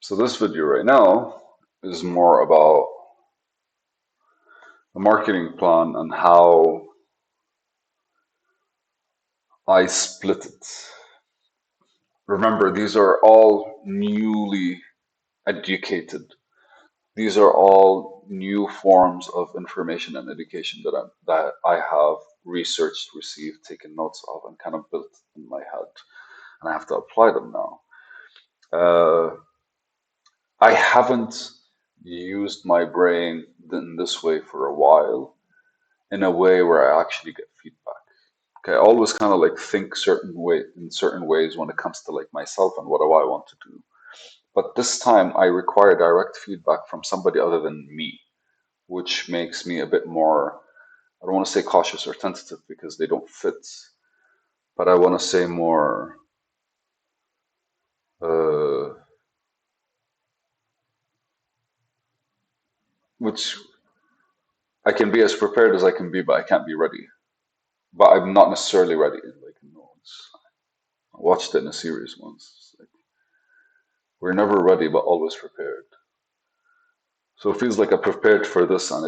So this video right now is more about the marketing plan and how I split it. Remember, these are all newly educated. These are all new forms of information and education that I have researched, received, taken notes of, and kind of built in my head, and I have to apply them now. Uh, I haven't used my brain in this way for a while, in a way where I actually get feedback. Okay, I always kind of like think certain way in certain ways when it comes to like myself and what do I want to do. But this time I require direct feedback from somebody other than me, which makes me a bit more, I don't want to say cautious or tentative because they don't fit, but I want to say more, uh, which I can be as prepared as I can be, but I can't be ready. But I'm not necessarily ready. Like, no, I watched it in a series once. It's like, we're never ready, but always prepared. So it feels like I prepared for this, and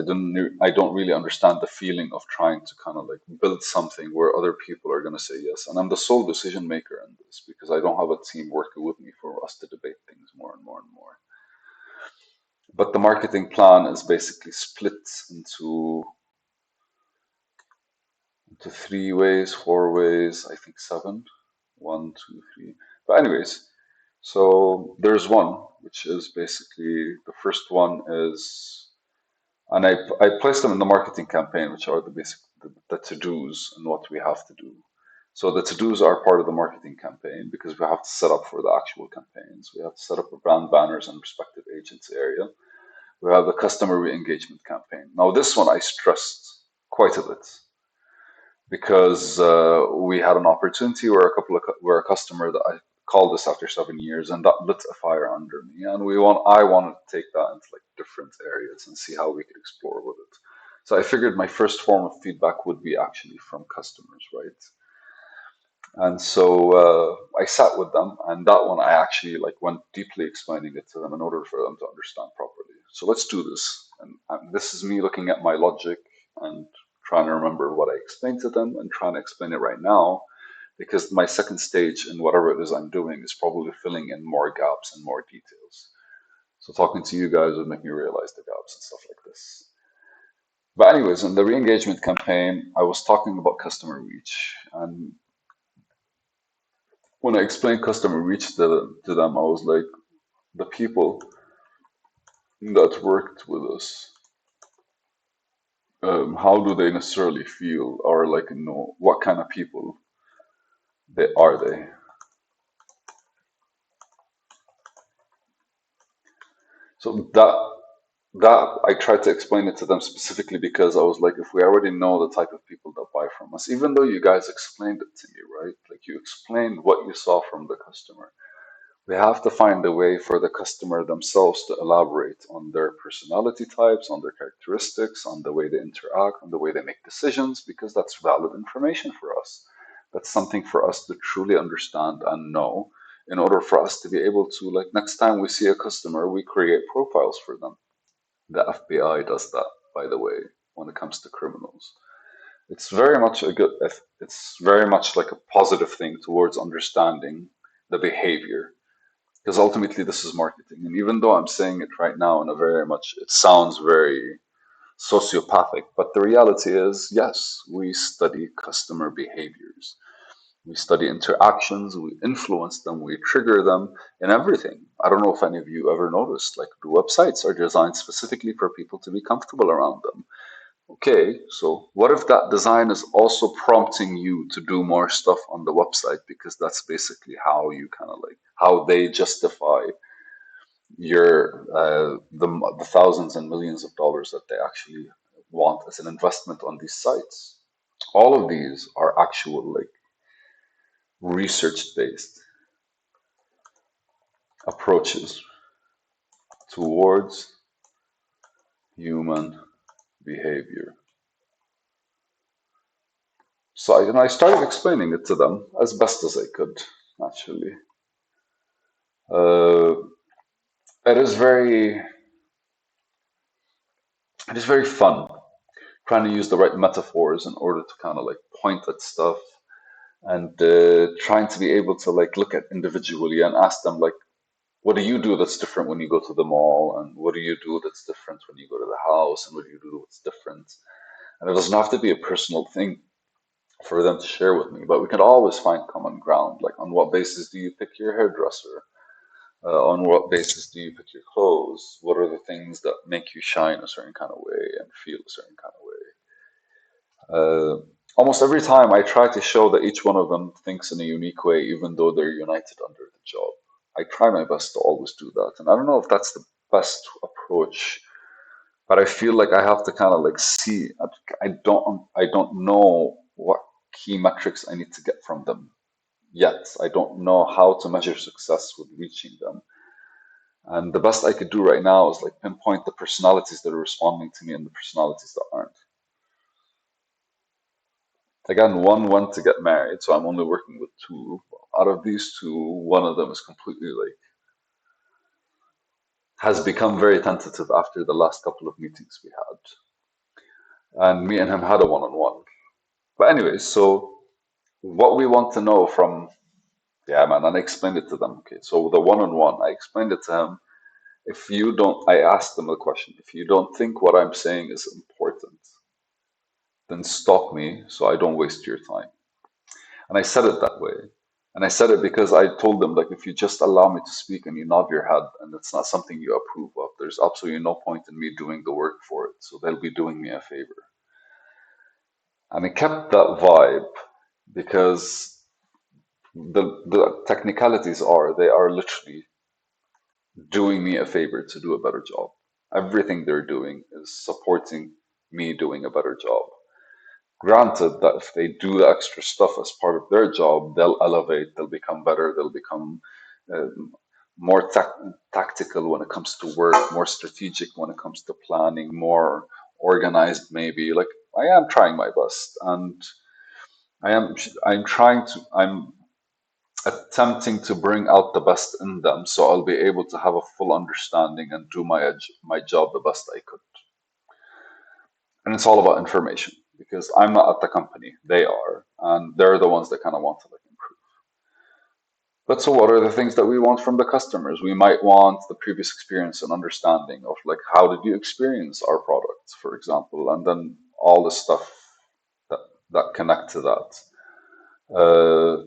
I don't really understand the feeling of trying to kind of like build something where other people are going to say yes, and I'm the sole decision maker in this because I don't have a team working with me for us to debate things more and more and more. But the marketing plan is basically split into three ways, four ways, I think seven. One, two, three. But anyways, so there's one, which is basically the first one is, and I place them in the marketing campaign, which are the basic the to-dos and what we have to do. So the to-dos are part of the marketing campaign because we have to set up for the actual campaigns. We have to set up a brand banners and respective agents area. We have the customer re-engagement campaign. Now this one I stressed quite a bit because we had an opportunity where where a customer that I called us after 7 years, and that lit a fire under me, and I wanted to take that into like different areas and see how we could explore with it. So I figured my first form of feedback would be actually from customers, right? And so I sat with them, and that one I actually like went deeply explaining it to them in order for them to understand properly. So let's do this, and this is me looking at my logic and trying to remember what I explained to them and trying to explain it right now, because my second stage in whatever it is I'm doing is probably filling in more gaps and more details. So talking to you guys would make me realize the gaps and stuff like this. But anyways, in the re-engagement campaign, I was talking about customer reach, and when I explained customer reach to them, I was like, the people that worked with us, how do they necessarily feel, or like, what kind of people they? So that I tried to explain it to them specifically because I was like, if we already know the type of people that buy from us, even though you guys explained it to me, right? Like you explained what you saw from the customer. We have to find a way for the customer themselves to elaborate on their personality types, on their characteristics, on the way they interact, on the way they make decisions, because that's valid information for us. That's something for us to truly understand and know in order for us to be able to, like, next time we see a customer, we create profiles for them. The FBI does that, by the way, when it comes to criminals. It's very much it's very much like a positive thing towards understanding the behavior, because ultimately this is marketing. And even though I'm saying it right now in a very much, it sounds very sociopathic, but the reality is, yes, we study customer behaviors. We study interactions, we influence them, we trigger them in everything. I don't know if any of you ever noticed, like the websites are designed specifically for people to be comfortable around them. Okay, so what if that design is also prompting you to do more stuff on the website because that's basically how you kind of like how they justify your the thousands and millions of dollars that they actually want as an investment on these sites. All of these are actual like research based approaches towards human behavior. And I started explaining it to them as best as I could, actually. Uh, it is very it is very fun trying to use the right metaphors in order to kind of like point at stuff and trying to be able to like look at individually and ask them like, what do you do that's different when you go to the mall, and what do you do that's different when you go to the house, and what do you do that's different? And it doesn't have to be a personal thing for them to share with me, but we can always find common ground. Like, on what basis do you pick your hairdresser? On what basis do you pick your clothes? What are the things that make you shine a certain kind of way and feel a certain kind of way? Almost every time I try to show that each one of them thinks in a unique way, even though they're united under the job. I try my best to always do that. And I don't know if that's the best approach, but I feel like I have to kind of like see. I don't know what key metrics I need to get from them yet. I don't know how to measure success with reaching them. And the best I could do right now is like pinpoint the personalities that are responding to me and the personalities that aren't. Again, one went to get married, so I'm only working with two. Out of these two, one of them is completely like has become very tentative after the last couple of meetings we had. And me and him had a one-on-one. But anyways, so what we want to know from, yeah, man, and I explained it to them. Okay, so the one-on-one, I explained it to him. If you don't, I asked them the question, if you don't think what I'm saying is important, then stop me so I don't waste your time. And I said it that way. And I said it because I told them, like, if you just allow me to speak and you nod your head and it's not something you approve of, there's absolutely no point in me doing the work for it. So they'll be doing me a favor. And I kept that vibe because the technicalities are they are literally doing me a favor to do a better job. Everything they're doing is supporting me doing a better job. Granted that if they do the extra stuff as part of their job, they'll elevate, they'll become better, they'll become uh, more tactical when it comes to work, more strategic when it comes to planning, more organized maybe. Like, I am trying my best, and I am I'm trying to I'm attempting to bring out the best in them, so I'll be able to have a full understanding and do my job the best I could. And it's all about information because I'm not at the company, they are, and they're the ones that kind of want to like improve. But so, what are the things that we want from the customers? We might want the previous experience and understanding of like how did you experience our products, for example, and then all the stuff that connect to that. Uh,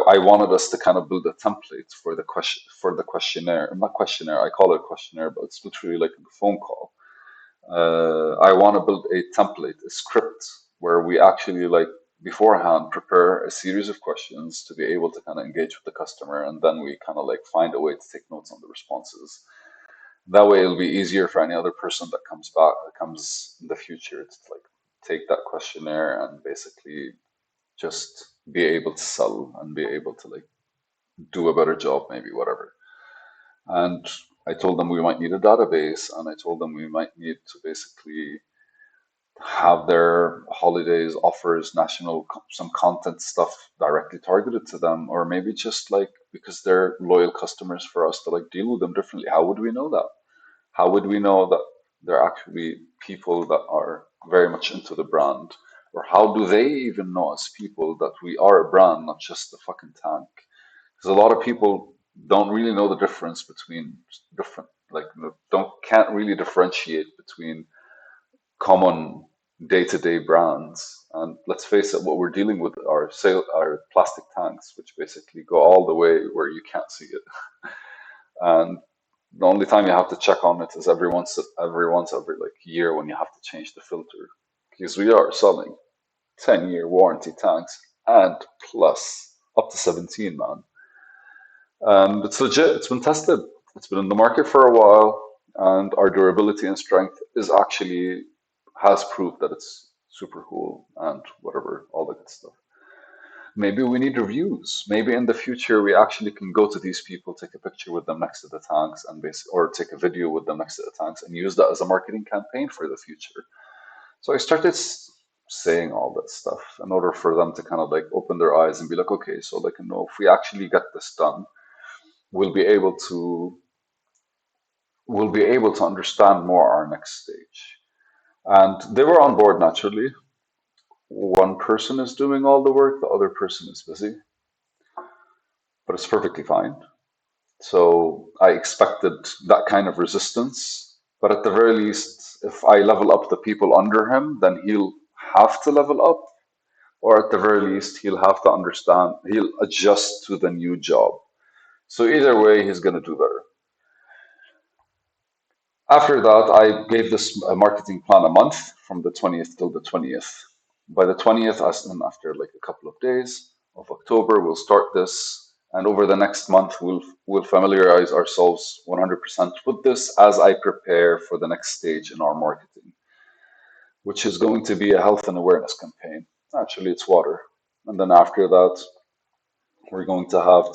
I wanted us to kind of build a template for the questionnaire. Not questionnaire, I call it questionnaire, but it's literally like a phone call. I want to build a template, a script where we actually like beforehand prepare a series of questions to be able to kind of engage with the customer, and then we kind of like find a way to take notes on the responses. That way, it'll be easier for any other person that comes in the future to like take that questionnaire and basically just be able to sell and be able to like do a better job, maybe whatever. And I told them we might need a database, and I told them we might need to basically have their holidays, offers, some content stuff directly targeted to them, or maybe just like because they're loyal customers for us to like deal with them differently. How would we know that? How would we know that they're actually people that are very much into the brand? Or how do they even know as people that we are a brand, not just a fucking tank? Because a lot of people don't really know the difference between different, like, don't can't really differentiate between common day-to-day brands. And let's face it, what we're dealing with are plastic tanks, which basically go all the way where you can't see it. And the only time you have to check on it is every like year when you have to change the filter. Because we are selling 10-year warranty tanks and plus up to 17, man. And it's legit, it's been tested. It's been in the market for a while, and our durability and strength is actually has proved that it's super cool and whatever, all the good stuff. Maybe we need reviews. Maybe in the future we actually can go to these people, take a picture with them next to the tanks, and or take a video with them next to the tanks, and use that as a marketing campaign for the future. So I started saying all that stuff in order for them to kind of like open their eyes and be like, okay, so like, if we actually get this done, we'll be able to we'll be able to understand more our next stage. And they were on board naturally. One person is doing all the work, the other person is busy, but it's perfectly fine. So I expected that kind of resistance. But at the very least, if I level up the people under him, then he'll have to level up, or at the very least, he'll have to understand, he'll adjust to the new job. So either way, he's going to do better. After that, I gave this marketing plan a month from the 20th till the 20th. By the 20th, as in after like a couple of days of October, we'll start this. And over the next month, we'll familiarize ourselves 100% with this as I prepare for the next stage in our marketing, which is going to be a health and awareness campaign. Actually, it's water. And then after that, we're going to have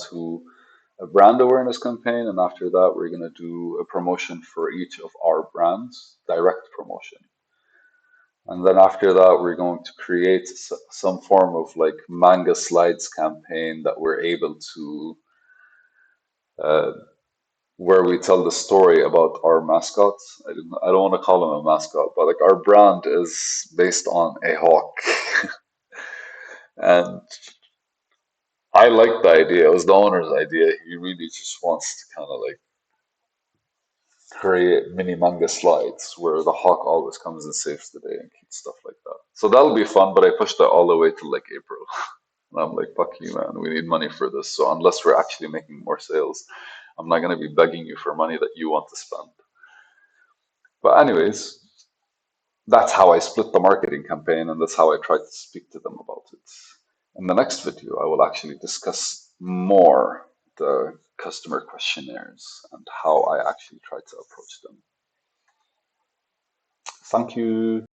a brand awareness campaign, and after that, we're going to do a promotion for each of our brands, direct promotion. And then after that, we're going to create some form of like manga slides campaign that we're able to, uh, where we tell the story about our mascot. I don't want to call him a mascot, but like our brand is based on a hawk. And I like the idea. It was the owner's idea. He really just wants to kind of like create mini manga slides where the hawk always comes and saves the day and keeps stuff like that. So that'll be fun, but I pushed it all the way to like April. And I'm like, fuck you, man. We need money for this. So unless we're actually making more sales, I'm not going to be begging you for money that you want to spend. But anyways, that's how I split the marketing campaign, and that's how I try to speak to them about it. In the next video, I will actually discuss more the customer questionnaires and how I actually try to approach them. Thank you.